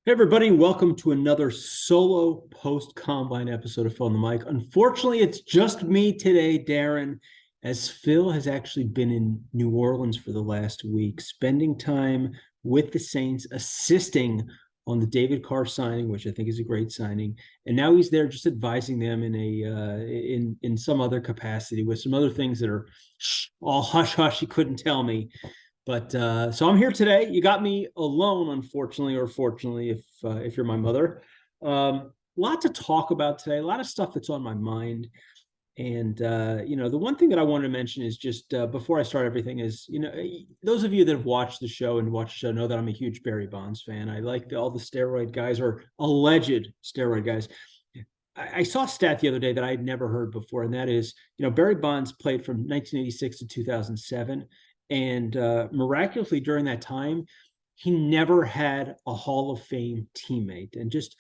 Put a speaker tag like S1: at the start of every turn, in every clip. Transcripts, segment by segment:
S1: Hey everybody, welcome to another solo post-combine episode of Phil on the Mic. Unfortunately, it's just me today, Darrin, as Phil has actually been in New Orleans for the last week, spending time with the Saints, assisting on the David Carr signing, which I think is a great signing. And now he's there just advising them in some other capacity with some other things that are all hush hush. He couldn't tell me. But so I'm here today. You got me alone, unfortunately, or fortunately, if you're my mother. A lot to talk about today. A lot of stuff that's on my mind. And the one thing that I wanted to mention is just before I start everything is, those of you that have watched the show and watched the show know that I'm a huge Barry Bonds fan. I like all the steroid guys or alleged steroid guys. I saw a stat the other day that I had never heard before, and that is, Barry Bonds played from 1986 to 2007, and miraculously during that time, he never had a Hall of Fame teammate. And just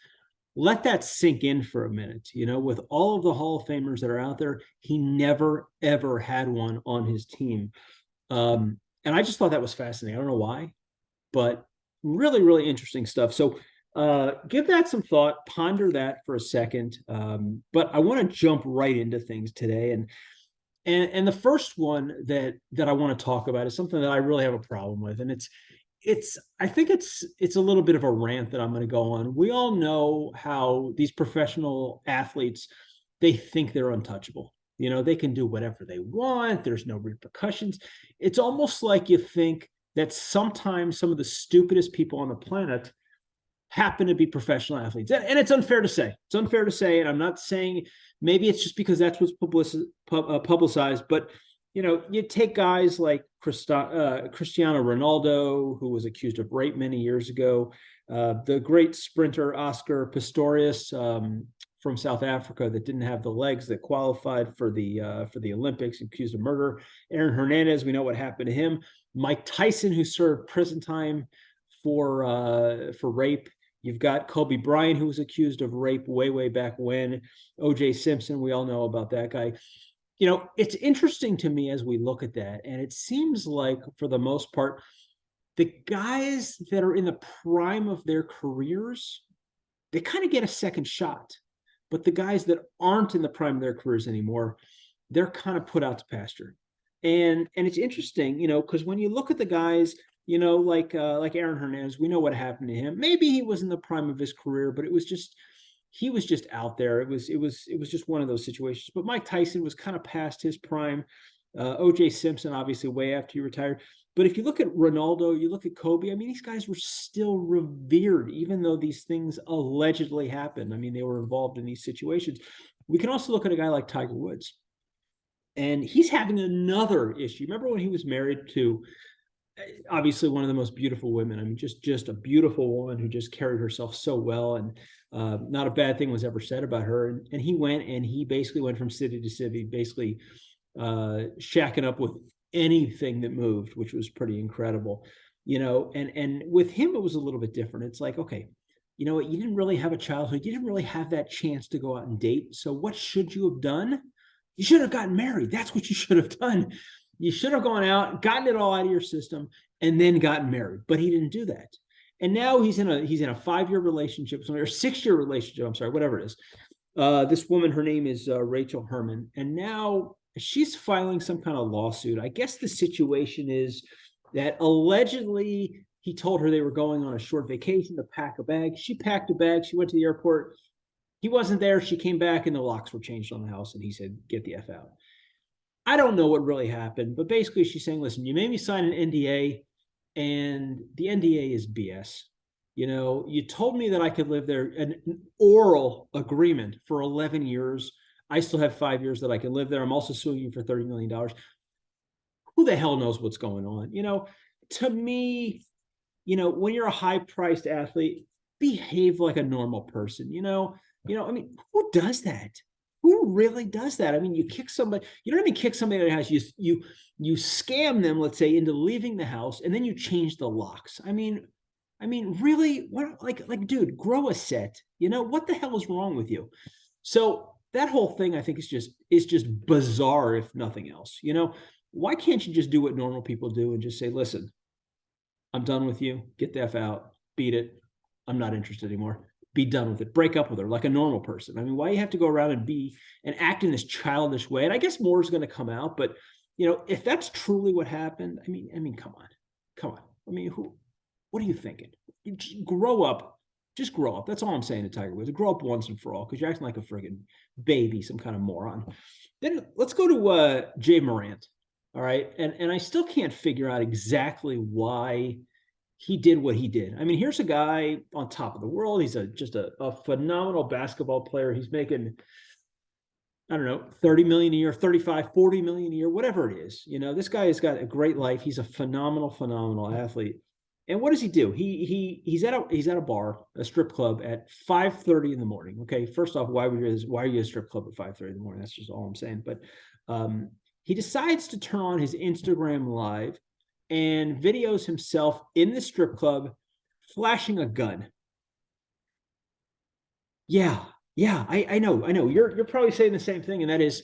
S1: let that sink in for a minute. With all of the Hall of Famers that are out there, he never ever had one on his team. And I just thought that was fascinating. I don't know why, but really, really interesting stuff. So give that some thought, ponder that for a second. But I want to jump right into things today. And the first one that I want to talk about is something that I really have a problem with. And I think it's a little bit of a rant that I'm going to go on. We all know how these professional athletes, they think they're untouchable. They can do whatever they want. There's no repercussions. It's almost like you think that sometimes some of the stupidest people on the planet happen to be professional athletes. And it's unfair to say. It's unfair to say, and I'm not saying maybe it's just because that's what's publicized, but you take guys like Cristiano Ronaldo, who was accused of rape many years ago, the great sprinter Oscar Pistorius from South Africa that didn't have the legs that qualified for the Olympics, accused of murder. Aaron Hernandez, we know what happened to him. Mike Tyson, who served prison time for rape. You've got Kobe Bryant, who was accused of rape way back when. O.J. Simpson, we all know about that guy. It's interesting to me as we look at that, and it seems like for the most part, the guys that are in the prime of their careers, they kind of get a second shot. But the guys that aren't in the prime of their careers anymore, they're kind of put out to pasture. And it's interesting, because when you look at the guys, like Aaron Hernandez, we know what happened to him. Maybe he was in the prime of his career, but he was just out there. It was just one of those situations. But Mike Tyson was kind of past his prime. O.J. Simpson, obviously, way after he retired. But if you look at Ronaldo, you look at Kobe, I mean, these guys were still revered, even though these things allegedly happened. I mean, they were involved in these situations. We can also look at a guy like Tiger Woods. And he's having another issue. Remember when he was married to obviously one of the most beautiful women. I mean, just a beautiful woman who just carried herself so well, and not a bad thing was ever said about her. And he basically went from city to city, basically shacking up with anything that moved, which was pretty incredible. And with him it was a little bit different. It's like, okay, you know what, you didn't really have a childhood, you didn't really have that chance to go out and date. So what should you have done? You should have gotten married. That's what you should have done. You should have gone out, gotten it all out of your system, and then gotten married. But he didn't do that. And now he's in a 5-year relationship, or 6-year relationship. I'm sorry, whatever it is. This woman, her name is Rachel Herman, and now she's filing some kind of lawsuit. I guess the situation is that allegedly he told her they were going on a short vacation to pack a bag. She packed a bag. She went to the airport. He wasn't there. She came back and the locks were changed on the house, and he said, "Get the F out." I don't know what really happened, but basically she's saying, listen, you made me sign an NDA, and the NDA is BS. You told me that I could live there, an oral agreement for 11 years. I still have 5 years that I can live there. I'm also suing you for $30 million. Who the hell knows what's going on? To me, when you're a high-priced athlete, behave like a normal person. I mean, who does that? Who really does that? I mean, you kick somebody, you don't even kick somebody out of the house. You scam them, let's say, into leaving the house, and then you change the locks. I mean, really, what, like, dude, grow a set. What the hell is wrong with you? So that whole thing, I think, is just bizarre, if nothing else. Why can't you just do what normal people do and just say, listen, I'm done with you. Get the F out. Beat it. I'm not interested anymore. Be done with it. Break up with her like a normal person. I mean, why you have to go around and act in this childish way? And I guess more is going to come out, but if that's truly what happened, I mean, come on. I mean, what are you thinking? You grow up. Just grow up. That's all I'm saying to Tiger Woods. Grow up once and for all, because you're acting like a friggin' baby, some kind of moron. Then let's go to Jay Morant. All right. And I still can't figure out exactly why he did what he did. I mean, here's a guy on top of the world. He's just a phenomenal basketball player. He's making, I don't know, 30 million a year, 35, 40 million a year, whatever it is. This guy has got a great life. He's a phenomenal athlete. And what does he do? He's at a bar, a strip club at 5:30 in the morning. Okay, first off, why are you at a strip club at 5:30 in the morning? That's just all I'm saying. But he decides to turn on his Instagram live and videos himself in the strip club flashing a gun. Yeah, I know. You're probably saying the same thing, and that is,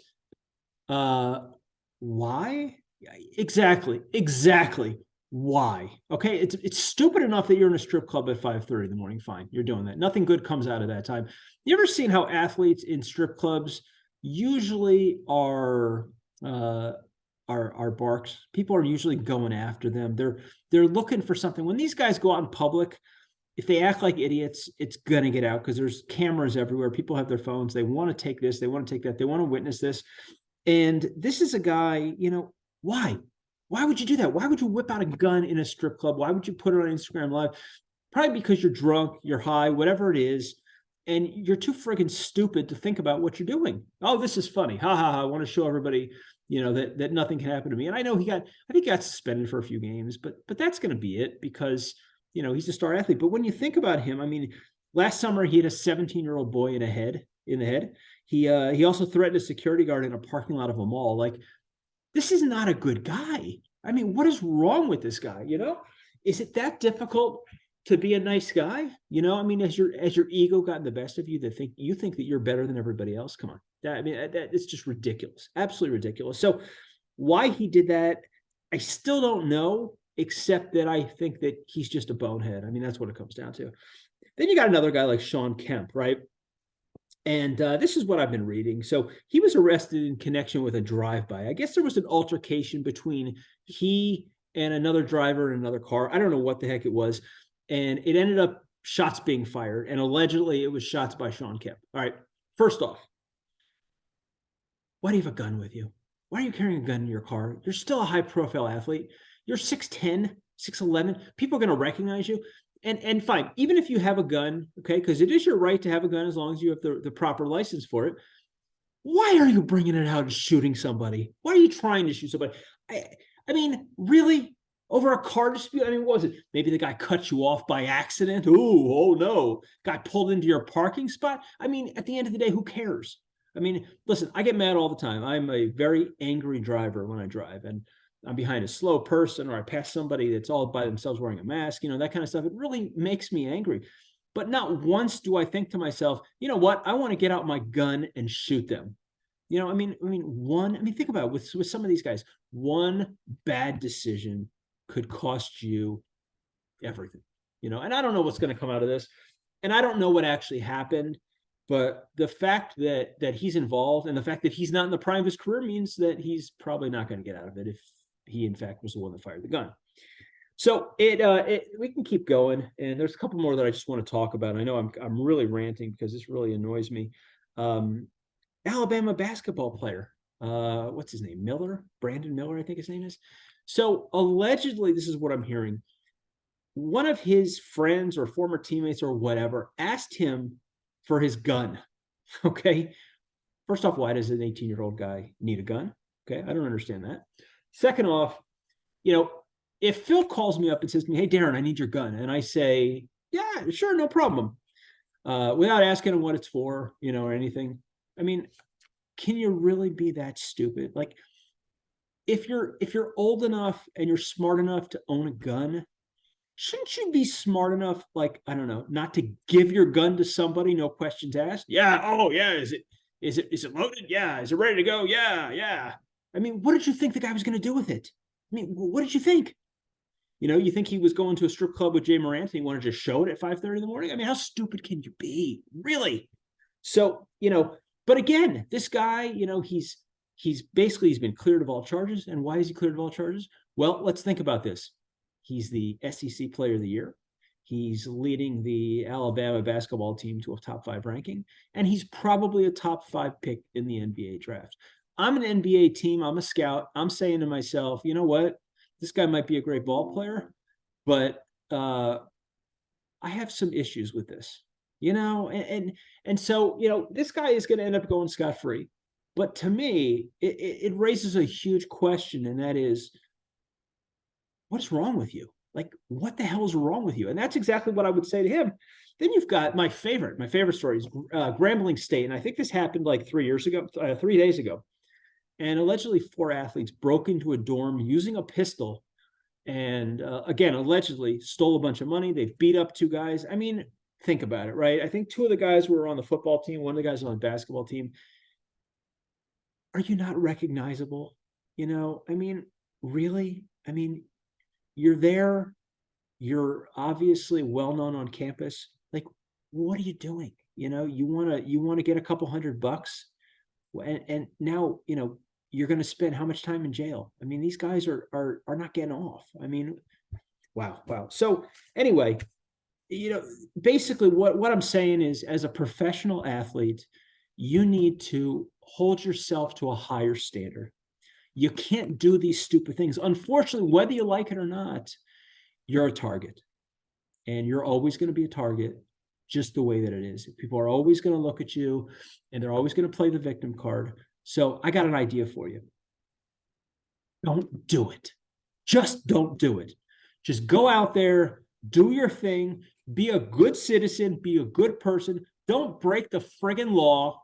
S1: why? Exactly. Why? Okay, it's stupid enough that you're in a strip club at 5:30 in the morning. Fine, you're doing that. Nothing good comes out of that time. You ever seen how athletes in strip clubs usually are barks? People are usually going after them. They're looking for something. When these guys go out in public, if they act like idiots, it's gonna get out because there's cameras everywhere. People have their phones. They want to take this. They want to take that. They want to witness this. And this is a guy. Why? Why would you do that? Why would you whip out a gun in a strip club? Why would you put it on Instagram Live? Probably because you're drunk, you're high, whatever it is, and you're too friggin' stupid to think about what you're doing. Oh, this is funny. Ha ha ha. I want to show everybody, that nothing can happen to me. And I know I think he got suspended for a few games, but that's going to be it because, he's a star athlete. But when you think about him, I mean, last summer he had a 17-year-old boy in the head. He also threatened a security guard in a parking lot of a mall. Like, this is not a good guy. I mean, what is wrong with this guy? Is it that difficult to be a nice guy? I mean, has your ego gotten the best of you you think that you're better than everybody else? Come on. It's just ridiculous. Absolutely ridiculous. So why he did that, I still don't know, except that I think that he's just a bonehead. I mean, that's what it comes down to. Then you got another guy like Shawn Kemp, right? And this is what I've been reading. So he was arrested in connection with a drive-by. I guess there was an altercation between he and another driver in another car. I don't know what the heck it was. And it ended up shots being fired. And allegedly it was shots by Shawn Kemp. All right. First off, why do you have a gun with you? Why are you carrying a gun in your car? You're still a high-profile athlete. You're 6'10", 6'11". People are going to recognize you. And fine, even if you have a gun, okay, because it is your right to have a gun as long as you have the proper license for it. Why are you bringing it out and shooting somebody? Why are you trying to shoot somebody? I mean, really? Over a car dispute? I mean, what was it? Maybe the guy cut you off by accident? Ooh, oh no. Guy pulled into your parking spot? I mean, at the end of the day, who cares? I mean, listen, I get mad all the time. I'm a very angry driver when I drive. And I'm behind a slow person or I pass somebody that's all by themselves wearing a mask, that kind of stuff. It really makes me angry. But not once do I think to myself, you know what? I want to get out my gun and shoot them. Think about it with some of these guys. One bad decision could cost you everything, and I don't know what's going to come out of this. And I don't know what actually happened. But the fact that he's involved and the fact that he's not in the prime of his career means that he's probably not going to get out of it if he, in fact, was the one that fired the gun. So we can keep going. And there's a couple more that I just want to talk about. I know I'm really ranting because this really annoys me. Alabama basketball player. What's his name? Brandon Miller, I think his name is. So allegedly, this is what I'm hearing. One of his friends or former teammates or whatever asked him for his gun. Okay. First off, why does an 18-year-old guy need a gun? Okay. I don't understand that. Second off, if Phil calls me up and says to me, hey, Darrin, I need your gun. And I say, yeah, sure, no problem. Without asking him what it's for, or anything. I mean, can you really be that stupid? Like, if you're old enough and you're smart enough to own a gun, shouldn't you be smart enough, like, I don't know, not to give your gun to somebody, no questions asked? Yeah. Oh, yeah. Is it loaded? Yeah. Is it ready to go? Yeah. I mean, what did you think the guy was going to do with it? I mean, what did you think? You think he was going to a strip club with Jay Morant and he wanted to show it at 5:30 in the morning? I mean, how stupid can you be? Really? So, but again, this guy, he's been cleared of all charges. And why is he cleared of all charges? Well, let's think about this. He's the SEC Player of the Year. He's leading the Alabama basketball team to a top 5 ranking, and he's probably a top 5 pick in the NBA draft. I'm an NBA team. I'm a scout. I'm saying to myself, you know what? This guy might be a great ball player, but I have some issues with this, and so, this guy is going to end up going scot-free. But to me, it raises a huge question, and that is, what's wrong with you? Like, what the hell is wrong with you? And that's exactly what I would say to him. Then you've got my favorite story is Grambling State. And I think this happened like 3 days ago. And allegedly 4 athletes broke into a dorm using a pistol. And again, allegedly stole a bunch of money. They've beat up 2 guys. I mean, think about it, right? I think 2 of the guys were on the football team. One of the guys was on the basketball team. Are you not recognizable? I mean, really? I mean, you're there. You're obviously well-known on campus. Like, what are you doing? You want to get a couple $100, and now, you're going to spend how much time in jail? I mean, these guys are not getting off. I mean, wow. So anyway, basically what I'm saying is, as a professional athlete, you need to hold yourself to a higher standard. You can't do these stupid things. Unfortunately, whether you like it or not, you're a target. And you're always going to be a target, just the way that it is. People are always going to look at you, and they're always going to play the victim card. So I got an idea for you. Don't do it. Just don't do it. Just go out there, do your thing, be a good citizen, be a good person. Don't break the friggin' law.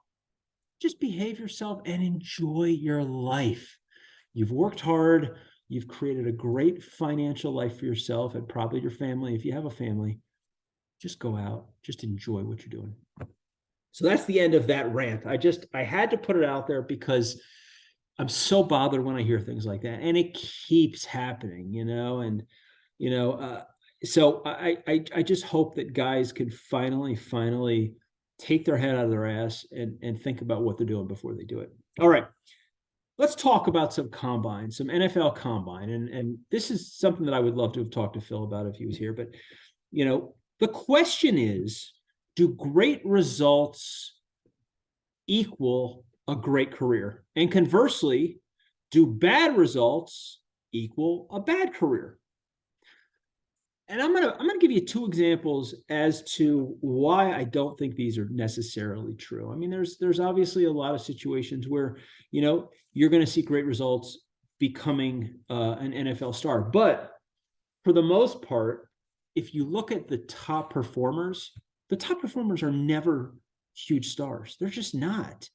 S1: Just behave yourself and enjoy your life. You've worked hard. You've created a great financial life for yourself and probably your family. If you have a family, just go out, just enjoy what you're doing. So that's the end of that rant. I had to put it out there because I'm so bothered when I hear things like that, and it keeps happening, so I just hope that guys can finally take their head out of their ass and think about what they're doing before they do it. All right. Let's talk about some combine, some NFL combine. And this is something that I would love to have talked to Phil about if he was here. But, the question is, do great results equal a great career? And conversely, do bad results equal a bad career? And I'm gonna give you 2 examples as to why I don't think these are necessarily true. I mean, there's obviously a lot of situations where, you're going to see great results becoming an NFL star. But for the most part, if you look at the top performers are never huge stars. They're just not.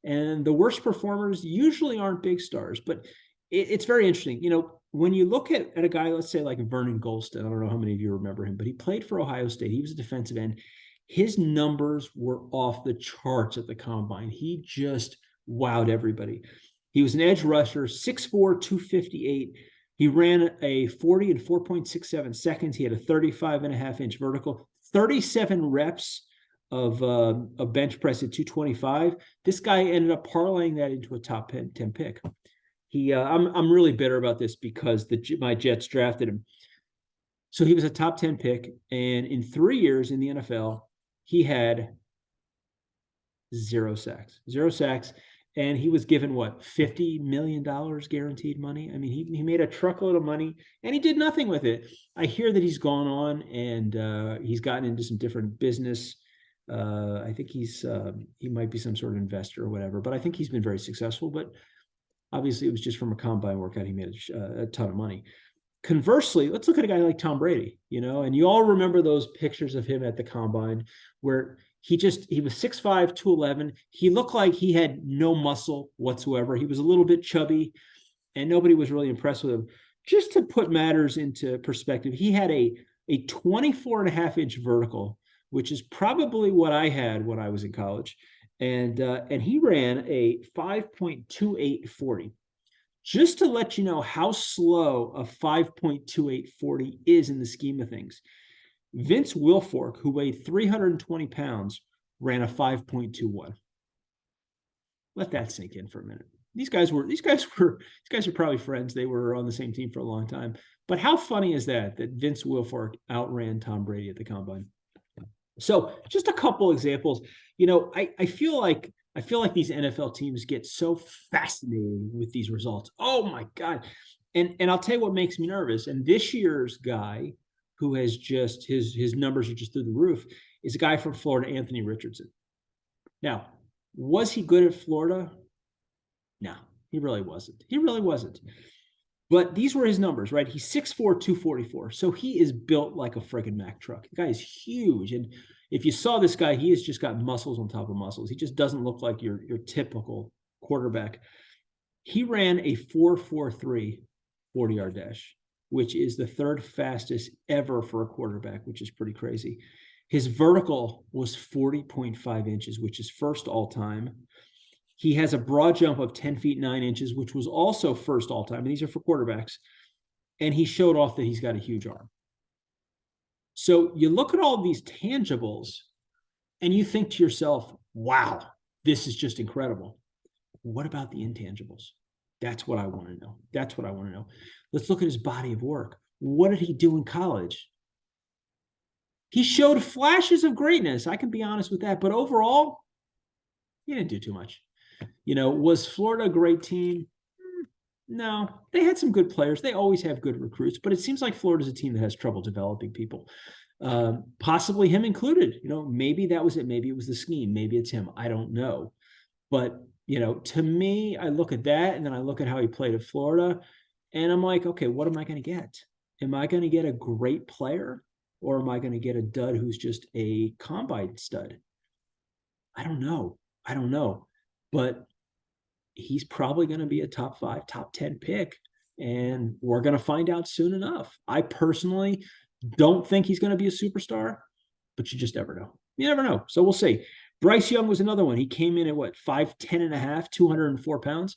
S1: And the worst performers usually aren't big stars. But it's very interesting. When you look at a guy, let's say like Vernon Gholston, I don't know how many of you remember him, but he played for Ohio State. He was a defensive end. His numbers were off the charts at the combine. He just wowed everybody. He was an edge rusher, 6'4", 258. He ran a 40 in 4.67 seconds. He had a 35.5-inch vertical, 37 reps of a bench press at 225. This guy ended up parlaying that into a top 10 pick. I'm really bitter about this because my Jets drafted him. So he was a top 10 pick, and in 3 years in the NFL, he had 0 sacks. And he was given $50 million guaranteed money. I mean, he made a truckload of money and he did nothing with it. I hear that he's gone on and he's gotten into some different business. I think he might be some sort of investor or whatever, but I think he's been very successful. But obviously, it was just from a combine workout. He made a ton of money. Conversely, let's look at a guy like Tom Brady, and you all remember those pictures of him at the combine where he was 6'5", 211. He looked like he had no muscle whatsoever. He was a little bit chubby, and nobody was really impressed with him. Just to put matters into perspective, he had a 24.5-inch vertical, which is probably what I had when I was in college. And he ran a 5.28 40. Just to let you know how slow a 5.2840 is in the scheme of things. Vince Wilfork, who weighed 320 pounds, ran a 5.21. Let that sink in for a minute. These guys are probably friends. They were on the same team for a long time. But how funny is that Vince Wilfork outran Tom Brady at the combine? So just a couple examples. I feel like these NFL teams get so fascinated with these results. Oh my God. And I'll tell you what makes me nervous. And this year's guy who has just his numbers are just through the roof is a guy from Florida, Anthony Richardson. Now, was he good at Florida? No, he really wasn't. He really wasn't. But these were his numbers, right? He's 6'4", 244. So he is built like a friggin' Mack truck. The guy is huge. And if you saw this guy, he has just got muscles on top of muscles. He just doesn't look like your typical quarterback. He ran a 4.43 40-yard dash, which is the third fastest ever for a quarterback, which is pretty crazy. His vertical was 40.5 inches, which is first all time. He has a broad jump of 10 feet 9 inches, which was also first all time. And these are for quarterbacks. And he showed off that he's got a huge arm. So you look at all these tangibles and you think to yourself, wow, this is just incredible. What about the intangibles? That's what I want to know. That's what I want to know. Let's look at his body of work. What did he do in college? He showed flashes of greatness. I can be honest with that. But overall, he didn't do too much. Was Florida a great team? No, they had some good players. They always have good recruits, but it seems like Florida's a team that has trouble developing people, possibly him included. Maybe that was it. Maybe it was the scheme. Maybe it's him. I don't know. But, to me, I look at that and then I look at how he played at Florida and I'm like, okay, what am I going to get? Am I going to get a great player or am I going to get a dud who's just a combine stud? I don't know. But he's probably going to be a top 5, top 10 pick. And we're going to find out soon enough. I personally don't think he's going to be a superstar, but you just never know. You never know. So we'll see. Bryce Young was another one. He came in at 5'10 and a half, 204 pounds.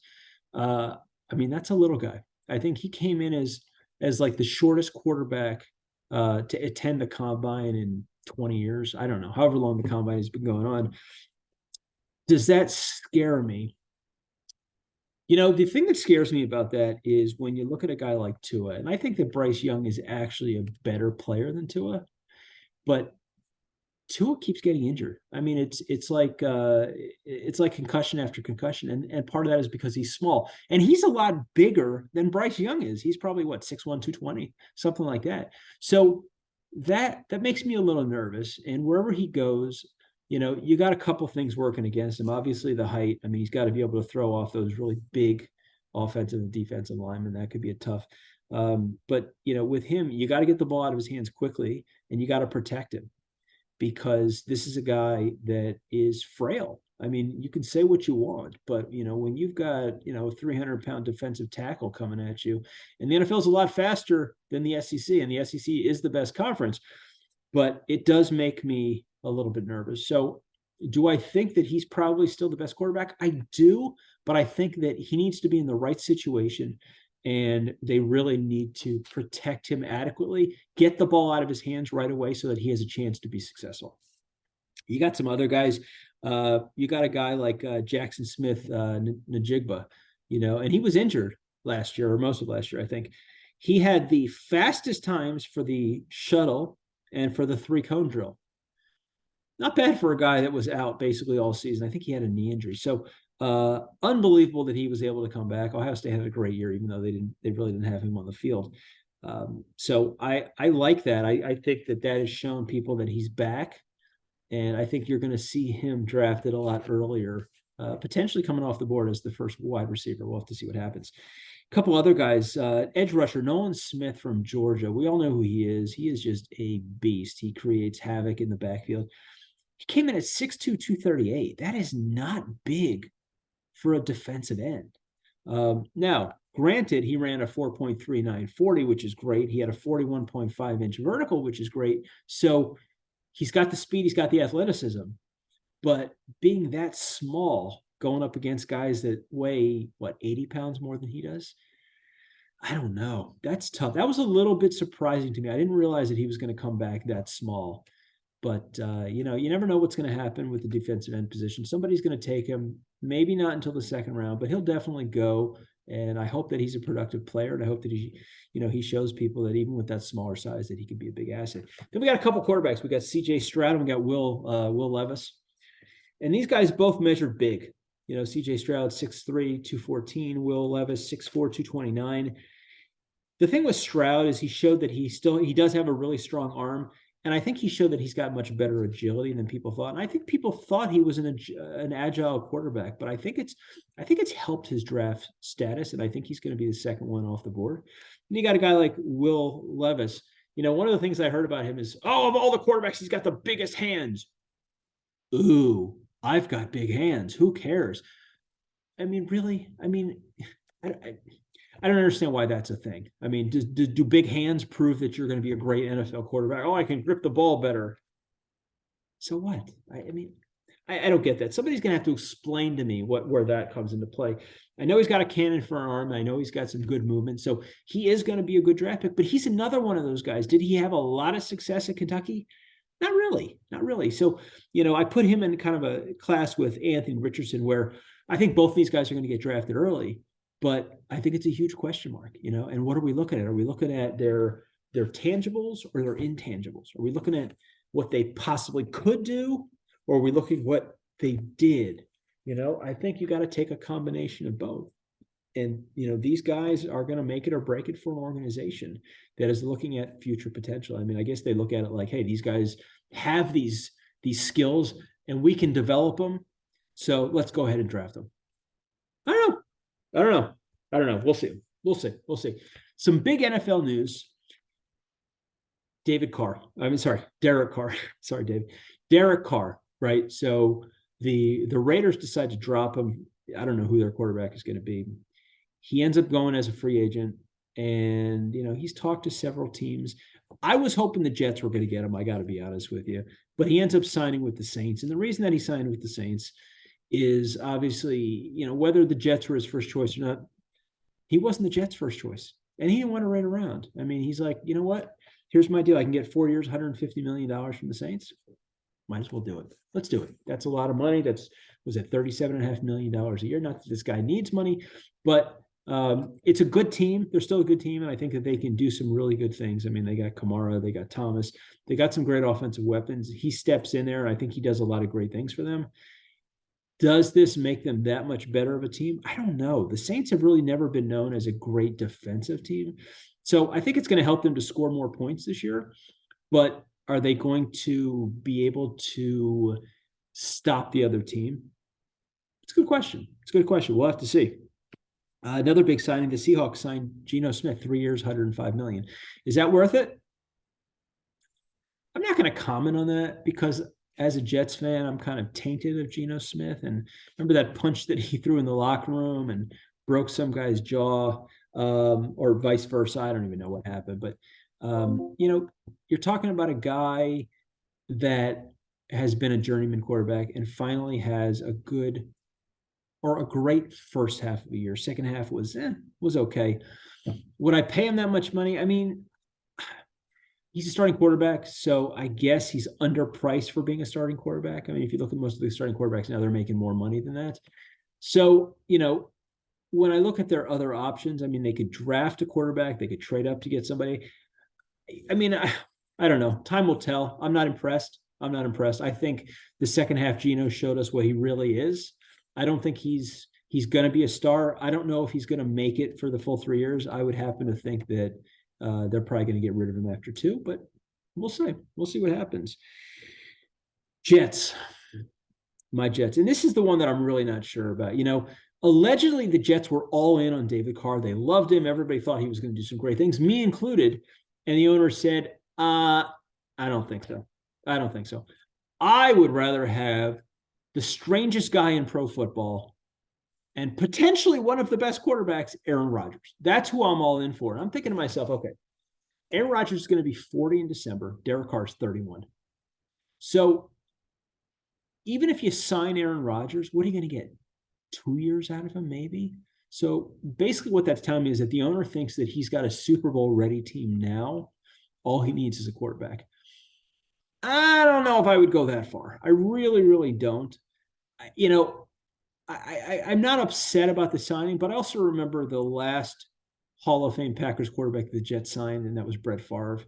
S1: That's a little guy. I think he came in as like the shortest quarterback to attend the combine in 20 years. I don't know, however long the combine has been going on. Does that scare me? The thing that scares me about that is when you look at a guy like Tua, and I think that Bryce Young is actually a better player than Tua, but Tua keeps getting injured. It's like concussion after concussion, and part of that is because he's small, and he's a lot bigger than Bryce Young is. He's probably 6'1", 220, something like that. So that makes me a little nervous. And wherever he goes, you got a couple things working against him. Obviously, the height. He's got to be able to throw off those really big offensive and defensive linemen. That could be a tough. But with him, you got to get the ball out of his hands quickly, and you got to protect him because this is a guy that is frail. You can say what you want, but when you've got a 300-pound defensive tackle coming at you, and the NFL is a lot faster than the SEC, and the SEC is the best conference, but it does make me a little bit nervous. So do I think that he's probably still the best quarterback? I do, but I think that he needs to be in the right situation and they really need to protect him adequately, get the ball out of his hands right away so that he has a chance to be successful. You got some other guys. You got a guy like Jackson Smith Najigba, and he was injured last year or most of last year, I think. He had the fastest times for the shuttle and for the 3-cone drill. Not bad for a guy that was out basically all season. I think he had a knee injury. So unbelievable that he was able to come back. Ohio State had a great year, even though they really didn't have him on the field. So I like that. I think that has shown people that he's back. And I think you're going to see him drafted a lot earlier, potentially coming off the board as the first wide receiver. We'll have to see what happens. A couple other guys, edge rusher, Nolan Smith from Georgia. We all know who he is. He is just a beast. He creates havoc in the backfield. He came in at 6'2", 238. That is not big for a defensive end. Now, granted, he ran a 4.39 40, which is great. He had a 41.5-inch vertical, which is great. So he's got the speed, he's got the athleticism. But being that small, going up against guys that weigh, what, 80 pounds more than he does? I don't know. That's tough. That was a little bit surprising to me. I didn't realize that he was going to come back that small. But, you know, you never know what's going to happen with the defensive end position. Somebody's going to take him, maybe not until the second round, but he'll definitely go. And I hope that he's a productive player. And I hope that he shows people that even with that smaller size, that he could be a big asset. Then we got a couple quarterbacks. We got CJ Stroud and we got Will Levis. And these guys both measured big. You know, CJ Stroud, 6'3", 214. Will Levis, 6'4", 229. The thing with Stroud is he showed that he does have a really strong arm. And I think he showed that he's got much better agility than people thought. And I think people thought he was an agile quarterback, but I think it's helped his draft status. And I think he's going to be the second one off the board. And you got a guy like Will Levis. You know, one of the things I heard about him is, oh, of all the quarterbacks, he's got the biggest hands. Ooh, I've got big hands. Who cares? I mean, really? I mean, I don't understand why that's a thing. I mean, do big hands prove that you're going to be a great NFL quarterback? Oh, I can grip the ball better. So what? I mean, I don't get that. Somebody's going to have to explain to me where that comes into play. I know he's got a cannon for an arm. I know he's got some good movement. So he is going to be a good draft pick, but he's another one of those guys. Did he have a lot of success at Kentucky? Not really. Not really. So, you know, I put him in kind of a class with Anthony Richardson, where I think both these guys are going to get drafted early. But I think it's a huge question mark, you know. And what are we looking at? Are we looking at their tangibles or their intangibles? Are we looking at what they possibly could do, or are we looking at what they did? You know, I think you got to take a combination of both. And, you know, these guys are going to make it or break it for an organization that is looking at future potential. I mean, I guess they look at it like, hey, these guys have these skills and we can develop them. So let's go ahead and draft them. I don't know. We'll see. Some big NFL news. Derek Carr. Sorry, David. Derek Carr, right? So the Raiders decide to drop him. I don't know who their quarterback is going to be. He ends up going as a free agent, and, you know, he's talked to several teams. I was hoping the Jets were going to get him, I got to be honest with you. But he ends up signing with the Saints. And the reason that he signed with the Saints is obviously, you know, whether the Jets were his first choice or not, he wasn't the Jets' first choice. And he didn't want to run around. I mean, he's like, you know what? Here's my deal. I can get 4 years, $150 million from the Saints. Might as well do it. Let's do it. That's a lot of money. Was it $37.5 million a year? Not that this guy needs money, but it's a good team. They're still a good team, and I think that they can do some really good things. I mean, they got Kamara, they got Thomas, they got some great offensive weapons. He steps in there, and I think he does a lot of great things for them. Does this make them that much better of a team? I don't know. The Saints have really never been known as a great defensive team. So I think it's going to help them to score more points this year. But are they going to be able to stop the other team? It's a good question. We'll have to see. Another big signing, the Seahawks signed Geno Smith, 3 years, $105 million. Is that worth it? I'm not going to comment on that because as a Jets fan, I'm kind of tainted of Geno Smith. And remember that punch that he threw in the locker room and broke some guy's jaw, or vice versa. I don't even know what happened. But, you know, you're talking about a guy that has been a journeyman quarterback and finally has a great first half of the year. Second half was okay. Would I pay him that much money? I mean, he's a starting quarterback, so I guess he's underpriced for being a starting quarterback. I mean, if you look at most of the starting quarterbacks now, they're making more money than that. So, you know, when I look at their other options, I mean, they could draft a quarterback. They could trade up to get somebody. I mean, I don't know. Time will tell. I'm not impressed. I think the second half Geno showed us what he really is. I don't think he's going to be a star. I don't know if he's going to make it for the full 3 years. I would happen to think that they're probably going to get rid of him after 2, but we'll see. We'll see what happens. Jets. My Jets. And this is the one that I'm really not sure about. You know, allegedly the Jets were all in on David Carr. They loved him. Everybody thought he was going to do some great things, me included. And the owner said, I don't think so. I would rather have the strangest guy in pro football and potentially one of the best quarterbacks, Aaron Rodgers. That's who I'm all in for. And I'm thinking to myself, okay, Aaron Rodgers is going to be 40 in December. Derek Carr's 31. So even if you sign Aaron Rodgers, what are you going to get? 2 years out of him, maybe. So basically what that's telling me is that the owner thinks that he's got a Super Bowl ready team now. All he needs is a quarterback. I don't know if I would go that far. I really, really don't. You know, I'm not upset about the signing, but I also remember the last Hall of Fame Packers quarterback the Jets signed, and that was Brett Favre.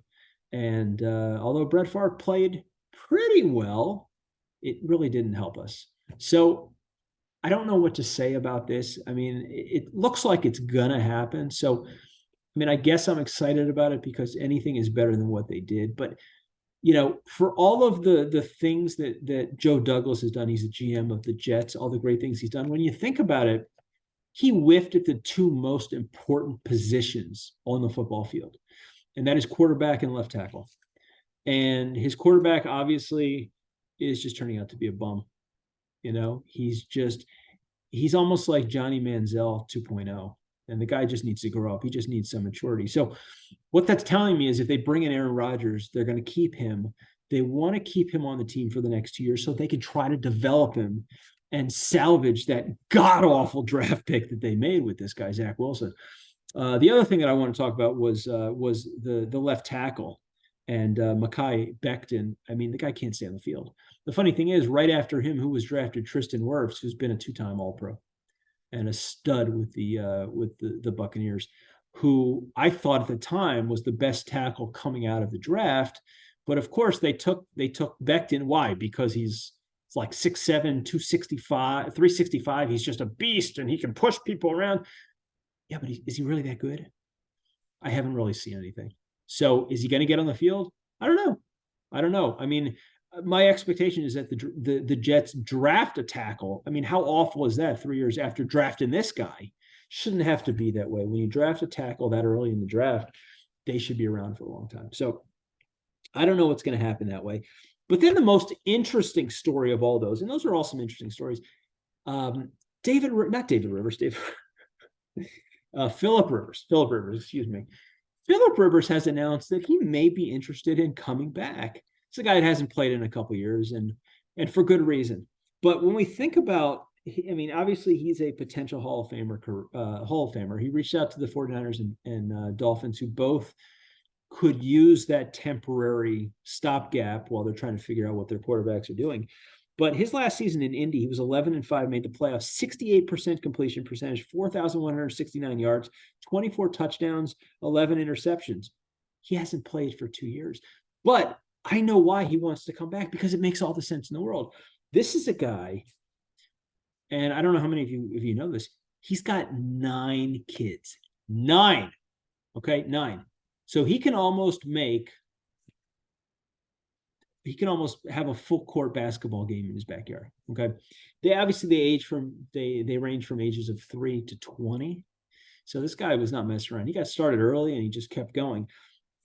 S1: And although Brett Favre played pretty well, it really didn't help us. So I don't know what to say about this. I mean, it looks like it's going to happen. So, I mean, I guess I'm excited about it because anything is better than what they did. But you know, for all of the things that Joe Douglas has done, he's the GM of the Jets, all the great things he's done. When you think about it, he whiffed at the two most important positions on the football field, and that is quarterback and left tackle. And his quarterback obviously is just turning out to be a bum. You know, he's almost like Johnny Manziel 2.0. And the guy just needs to grow up. He just needs some maturity. So what that's telling me is if they bring in Aaron Rodgers, they're going to keep him. They want to keep him on the team for the next 2 years so they can try to develop him and salvage that god-awful draft pick that they made with this guy, Zach Wilson. The other thing that I want to talk about was the left tackle and Mekhi Becton. I mean, the guy can't stay on the field. The funny thing is, right after him, who was drafted, Tristan Wirfs, who's been a two-time All-Pro and a stud with the Buccaneers, who I thought at the time was the best tackle coming out of the draft. But of course, they took Becton. Why? Because he's like 6'7", 265, 365. He's just a beast, and he can push people around. Yeah, but is he really that good? I haven't really seen anything. So is he going to get on the field? I don't know. I mean, my expectation is that the Jets draft a tackle. I mean, how awful is that 3 years after drafting this guy? Shouldn't have to be that way. When you draft a tackle that early in the draft, they should be around for a long time. So I don't know what's going to happen that way. But then the most interesting story of all those, and those are all some interesting stories. Philip Rivers, excuse me. Philip Rivers has announced that he may be interested in coming back. It's a guy that hasn't played in a couple of years, and for good reason. But when we think about, I mean, obviously he's a potential Hall of Famer. He reached out to the 49ers and Dolphins, who both could use that temporary stopgap while they're trying to figure out what their quarterbacks are doing. But his last season in Indy, he was 11-5, made the playoffs, 68% completion percentage, 4,169 yards, 24 touchdowns, 11 interceptions. He hasn't played for 2 years. But I know why he wants to come back, because it makes all the sense in the world. This is a guy, and I don't know how many of you know this, he's got 9 kids. 9. Okay, 9. So he can almost have a full court basketball game in his backyard. Okay. They range from ages of 3 to 20. So this guy was not messing around. He got started early and he just kept going.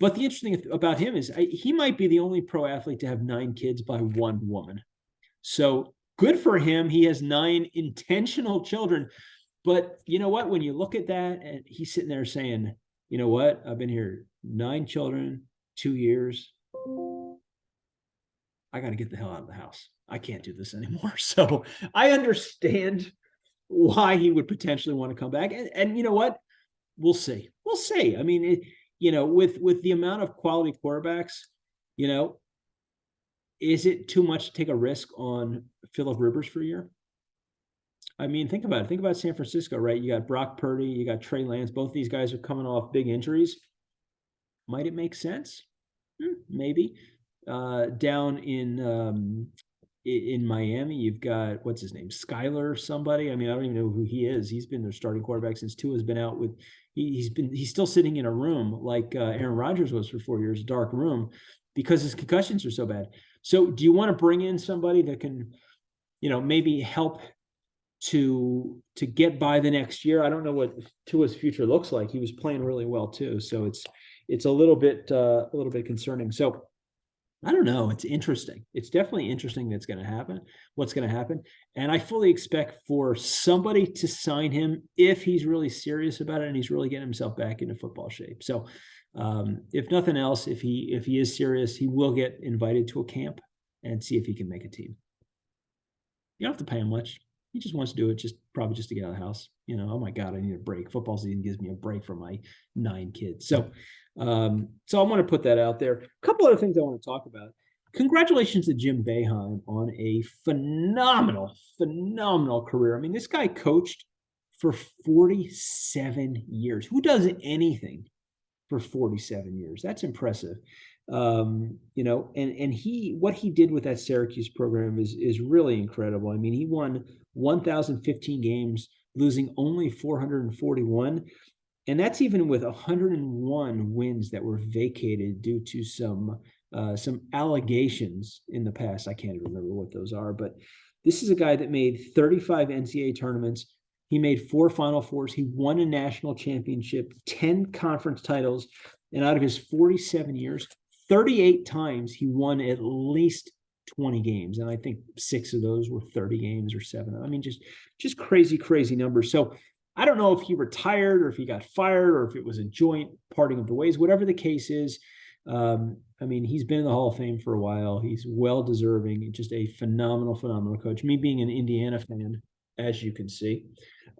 S1: But the interesting thing about him is he might be the only pro athlete to have 9 kids by one woman. So good for him. He has 9 intentional children. But you know what? When you look at that, and he's sitting there saying, you know what? I've been here 9 children, 2 years. I got to get the hell out of the house. I can't do this anymore. So I understand why he would potentially want to come back. And you know what? We'll see. I mean, with the amount of quality quarterbacks, is it too much to take a risk on Philip Rivers for a year? I mean, think about it. Think about San Francisco, right? You got Brock Purdy, you got Trey Lance. Both of these guys are coming off big injuries. Might it make sense? Maybe. Down in Miami, you've got, what's his name, Skyler somebody. I mean, I don't even know who he is. He's been their starting quarterback since Tua's been out with. He's still sitting in a room like Aaron Rodgers was for 4 years, dark room, because his concussions are so bad. So, do you want to bring in somebody that can, maybe help to get by the next year? I don't know what Tua's future looks like. He was playing really well too, so it's a little bit concerning. So I don't know. It's interesting. It's definitely interesting what's going to happen. And I fully expect for somebody to sign him if he's really serious about it and he's really getting himself back into football shape. So if nothing else, if he is serious, he will get invited to a camp and see if he can make a team. You don't have to pay him much. He just wants to do it probably just to get out of the house. Oh my God, I need a break. Football season gives me a break from my 9 kids. So I want to put that out there. A couple other things I want to talk about. Congratulations to Jim Boeheim on a phenomenal, phenomenal career. I mean, this guy coached for 47 years. Who does anything for 47 years? That's impressive. And what he did with that Syracuse program is really incredible. I mean, he won 1,015 games, losing only 441. And that's even with 101 wins that were vacated due to some allegations in the past. I can't remember what those are, but this is a guy that made 35 NCAA tournaments. He made 4 Final Fours. He won a national championship, 10 conference titles, and out of his 47 years, 38 times he won at least 20 games. And I think 6 of those were 30 games or 7. I mean, just crazy, crazy numbers. So I don't know if he retired or if he got fired or if it was a joint parting of the ways, whatever the case is. I mean, he's been in the Hall of Fame for a while. He's well deserving, just a phenomenal, phenomenal coach. Me being an Indiana fan, as you can see,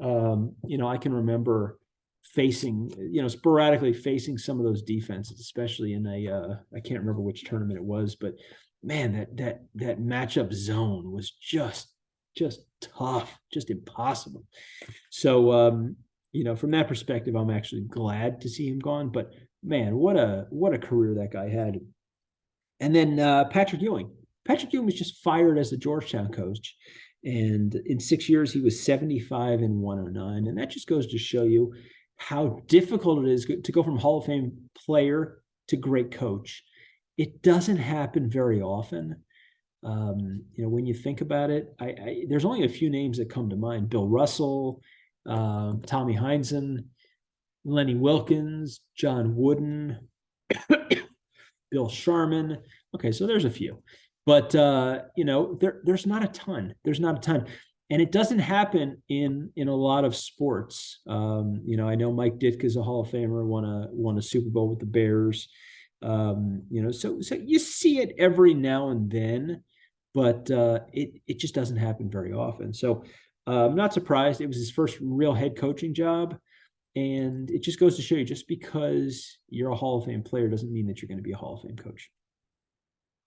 S1: I can remember sporadically facing some of those defenses, especially in I can't remember which tournament it was, but man, that matchup zone was just tough, just impossible. So, from that perspective, I'm actually glad to see him gone, but man, what a career that guy had. And then Patrick Ewing was just fired as the Georgetown coach. And in 6 years, he was 75 and 109. And that just goes to show you how difficult it is to go from Hall of Fame player to great coach. It doesn't happen very often. When you think about it, there's only a few names that come to mind: Bill Russell, Tommy Heinsohn, Lenny Wilkins, John Wooden, Bill Sharman. Okay, so there's a few, but there's not a ton. And it doesn't happen in a lot of sports. I know Mike Ditka's a Hall of Famer, won a Super Bowl with the Bears. So you see it every now and then, but it just doesn't happen very often. So I'm not surprised. It was his first real head coaching job. And it just goes to show you, just because you're a Hall of Fame player doesn't mean that you're going to be a Hall of Fame coach.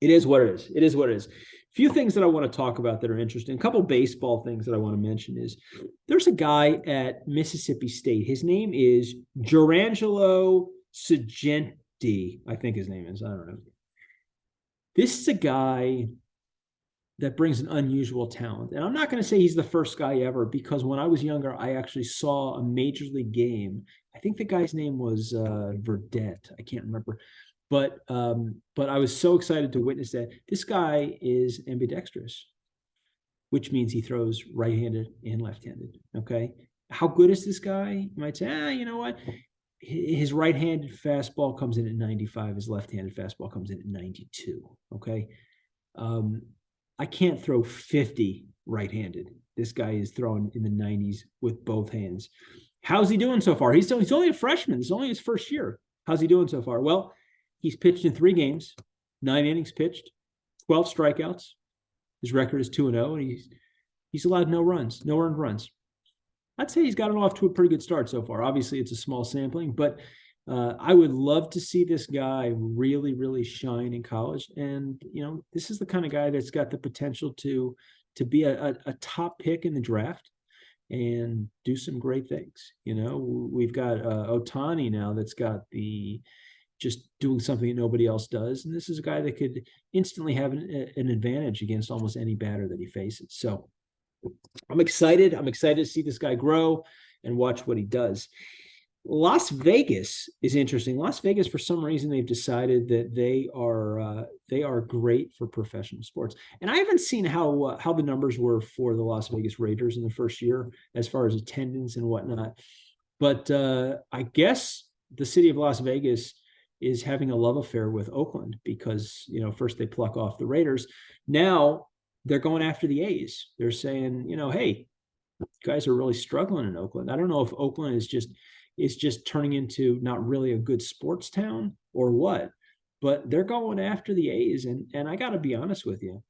S1: It is what it is. It is what it is. A few things that I want to talk about that are interesting. A couple baseball things that I want to mention is there's a guy at Mississippi State. His name is Jurrangelo Cijntje, I think his name is. I don't know. This is a guy that brings an unusual talent. And I'm not going to say he's the first guy ever, because when I was younger, I actually saw a major league game. I think the guy's name was Verdette. I can't remember. But I was so excited to witness that. This guy is ambidextrous, which means he throws right-handed and left-handed. Okay. How good is this guy? You might say, you know what? His right-handed fastball comes in at 95. His left-handed fastball comes in at 92. Okay. I can't throw 50 right-handed. This guy is throwing in the 90s with both hands. How's he doing so far? He's only a freshman. This is only his first year. How's he doing so far? Well, he's pitched in 3 games, 9 innings pitched, 12 strikeouts. His record is 2-0, and he's allowed no earned runs. I'd say he's gotten off to a pretty good start so far. Obviously, it's a small sampling, but I would love to see this guy really, really shine in college. And, this is the kind of guy that's got the potential to be a top pick in the draft and do some great things. We've got Ohtani now that's got just doing something that nobody else does. And this is a guy that could instantly have an advantage against almost any batter that he faces. So I'm excited. I'm excited to see this guy grow and watch what he does. Las Vegas is interesting. Las Vegas, for some reason, they've decided that they are great for professional sports. And I haven't seen how the numbers were for the Las Vegas Raiders in the first year as far as attendance and whatnot. But I guess the city of Las Vegas is having a love affair with Oakland because, first they pluck off the Raiders. Now they're going after the A's. They're saying, hey, you guys are really struggling in Oakland. I don't know if Oakland is just turning into not really a good sports town or what, but they're going after the A's. And I got to be honest with you,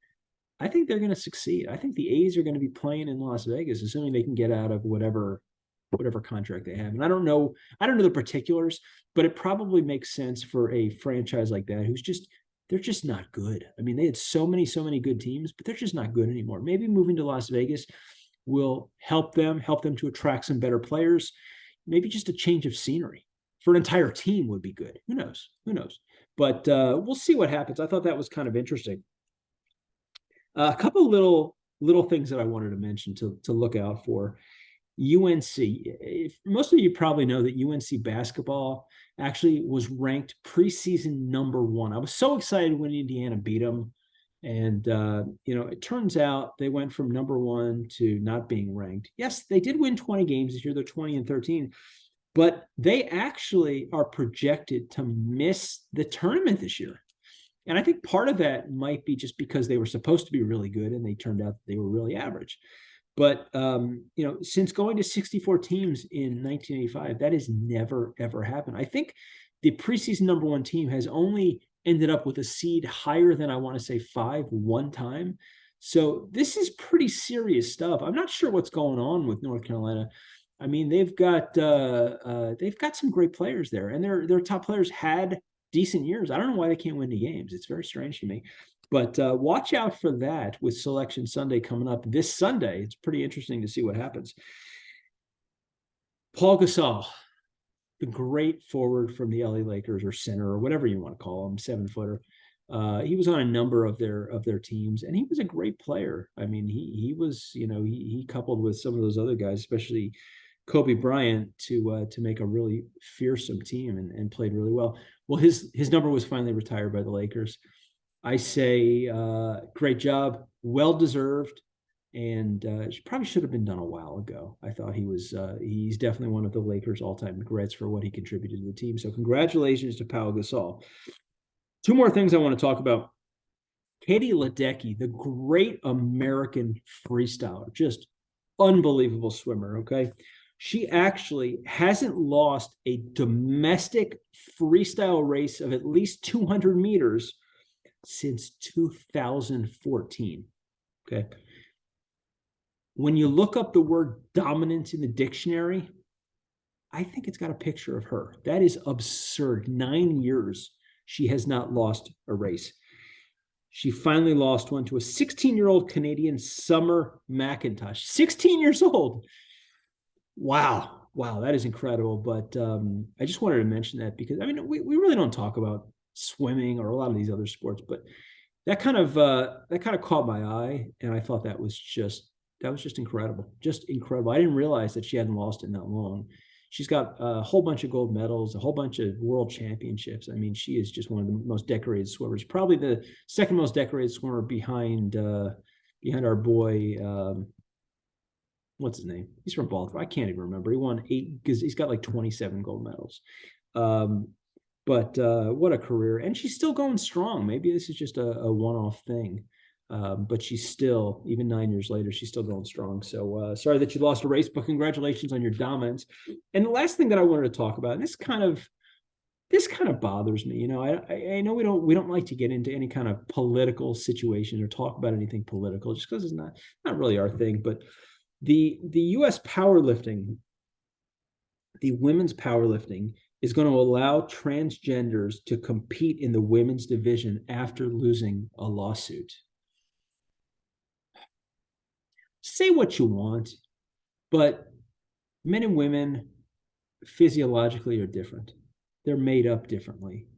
S1: I think they're going to succeed. I think the A's are going to be playing in Las Vegas, assuming they can get out of whatever contract they have. And I don't know the particulars, but it probably makes sense for a franchise like that they're just not good. I mean, they had so many good teams, but they're just not good anymore. Maybe moving to Las Vegas will help them to attract some better players. Maybe just a change of scenery for an entire team would be good. Who knows? Who knows? But we'll see what happens. I thought that was kind of interesting. A couple little things that I wanted to mention to look out for. UNC. Most of you probably know that UNC basketball actually was ranked preseason #1. I was so excited when Indiana beat them. And, it turns out they went from #1 to not being ranked. Yes, they did win 20 games this year. They're 20-13, but they actually are projected to miss the tournament this year. And I think part of that might be just because they were supposed to be really good and they turned out they were really average. But, since going to 64 teams in 1985, that has never, ever happened. I think the preseason #1 team has only ended up with a seed higher than, I want to say, 5 one time. So this is pretty serious stuff. I'm not sure what's going on with North Carolina. I mean, they've got some great players there, and their top players had decent years. I don't know why they can't win the games. It's very strange to me. But watch out for that with Selection Sunday coming up this Sunday. It's pretty interesting to see what happens. Paul Gasol, the great forward from the LA Lakers, or center, or whatever you want to call him, 7-footer. He was on a number of their teams, and he was a great player. I mean, he was, he coupled with some of those other guys, especially Kobe Bryant, to make a really fearsome team and played really well. Well, his number was finally retired by the Lakers. I say great job, well-deserved, and probably should have been done a while ago. I thought he's definitely one of the Lakers' all-time greats for what he contributed to the team. So congratulations to Pau Gasol. Two more things I want to talk about. Katie Ledecky, the great American freestyler, just unbelievable swimmer, okay? She actually hasn't lost a domestic freestyle race of at least 200 meters since 2014. Okay. When you look up the word dominance in the dictionary, I think it's got a picture of her. That is absurd. 9 years she has not lost a race. She finally lost one to a 16-year-old Canadian, Summer McIntosh. 16 years old. Wow, that is incredible. But I just wanted to mention that because, I mean, we really don't talk about swimming or a lot of these other sports, but that kind of caught my eye, and I thought that was just incredible. Just incredible. I didn't realize that she hadn't lost it that long. She's got a whole bunch of gold medals, a whole bunch of world championships. I mean, she is just one of the most decorated swimmers, probably the second most decorated swimmer behind our boy, what's his name? He's from Baltimore. I can't even remember. He won 8 because he's got like 27 gold medals. But what a career. And she's still going strong. Maybe this is just a one-off thing. But she's still, even 9 years later, she's still going strong. So sorry that you lost a race, but congratulations on your dominance. And the last thing that I wanted to talk about, and this kind of bothers me. I know we don't like to get into any kind of political situation or talk about anything political, just because it's not really our thing. But the U.S. powerlifting, the women's powerlifting, is going to allow transgenders to compete in the women's division after losing a lawsuit. Say what you want, but men and women physiologically are different. They're made up differently.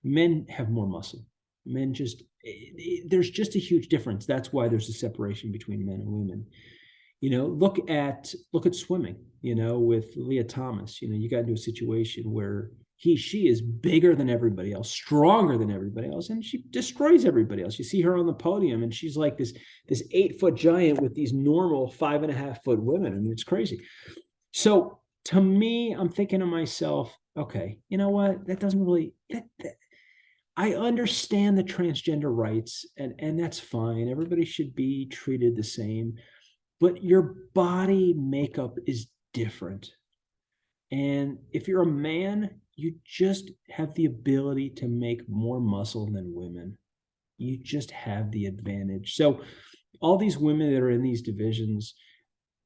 S1: Men have more muscle. There's just a huge difference. That's why there's a separation between men and women. Look at swimming, with Leah Thomas. You got into a situation where she is bigger than everybody else, stronger than everybody else, and she destroys everybody else. You see her on the podium, and she's like this 8-foot giant with these normal 5.5-foot women. I mean, it's crazy. So to me, I'm thinking to myself, okay, you know what? That doesn't really. I understand the transgender rights, and that's fine. Everybody should be treated the same. But your body makeup is different. And if you're a man, you just have the ability to make more muscle than women. You just have the advantage. So all these women that are in these divisions,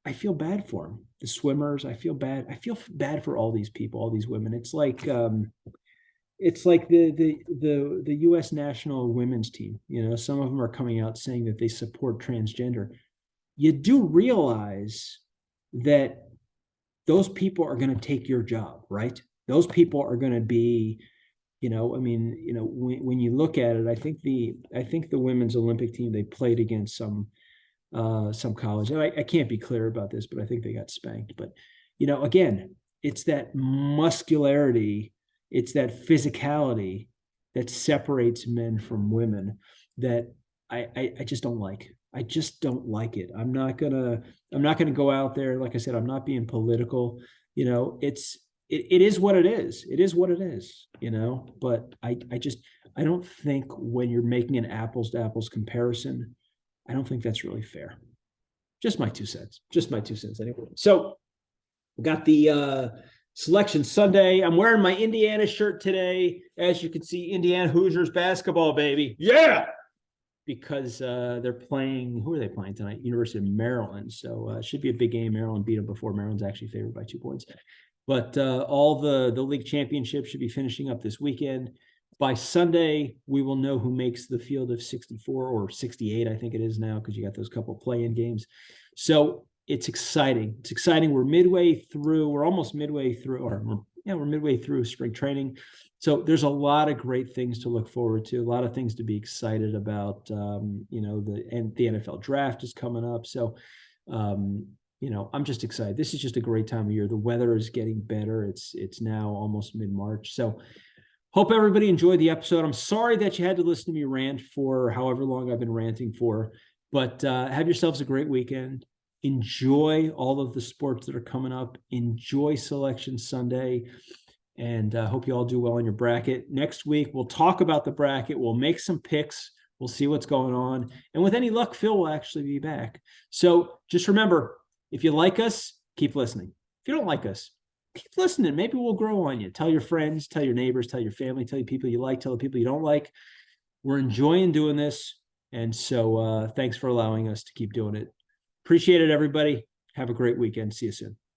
S1: I feel bad for them. The swimmers, I feel bad. I feel bad for all these people, all these women. It's like the U.S. national women's team. You know, some of them are coming out saying that they support transgender. You do realize that those people are going to take your job, right? Those people are going to be, I mean, when you look at it, I think the women's Olympic team, they played against some college. And I can't be clear about this, but I think they got spanked. But again, it's that muscularity, it's that physicality that separates men from women that I just don't like. I just don't like it. I'm not gonna go out there. Like I said, I'm not being political. It is what it is. It is what it is, but I don't think when you're making an apples to apples comparison, I don't think that's really fair. Just my 2 cents. Just my 2 cents anyway. So we got the Selection Sunday. I'm wearing my Indiana shirt today. As you can see, Indiana Hoosiers basketball, baby. Yeah. Because they're playing, who are they playing tonight? University of Maryland. So it should be a big game. Maryland beat them before. Maryland's actually favored by 2 points. But all the league championships should be finishing up this weekend. By Sunday, we will know who makes the field of 64 or 68, I think it is now, because you got those couple play-in games. So it's exciting. It's exciting. We're midway through. We're almost midway through, we're midway through spring training. So there's a lot of great things to look forward to, a lot of things to be excited about. The NFL draft is coming up. So, I'm just excited. This is just a great time of year. The weather is getting better. It's now almost mid-March. So hope everybody enjoyed the episode. I'm sorry that you had to listen to me rant for however long I've been ranting for, but have yourselves a great weekend. Enjoy all of the sports that are coming up. Enjoy Selection Sunday. And I hope you all do well in your bracket. Next week, we'll talk about the bracket. We'll make some picks. We'll see what's going on. And with any luck, Phil will actually be back. So just remember, if you like us, keep listening. If you don't like us, keep listening. Maybe we'll grow on you. Tell your friends, tell your neighbors, tell your family, tell the people you like, tell the people you don't like. We're enjoying doing this. And so thanks for allowing us to keep doing it. Appreciate it, everybody. Have a great weekend. See you soon.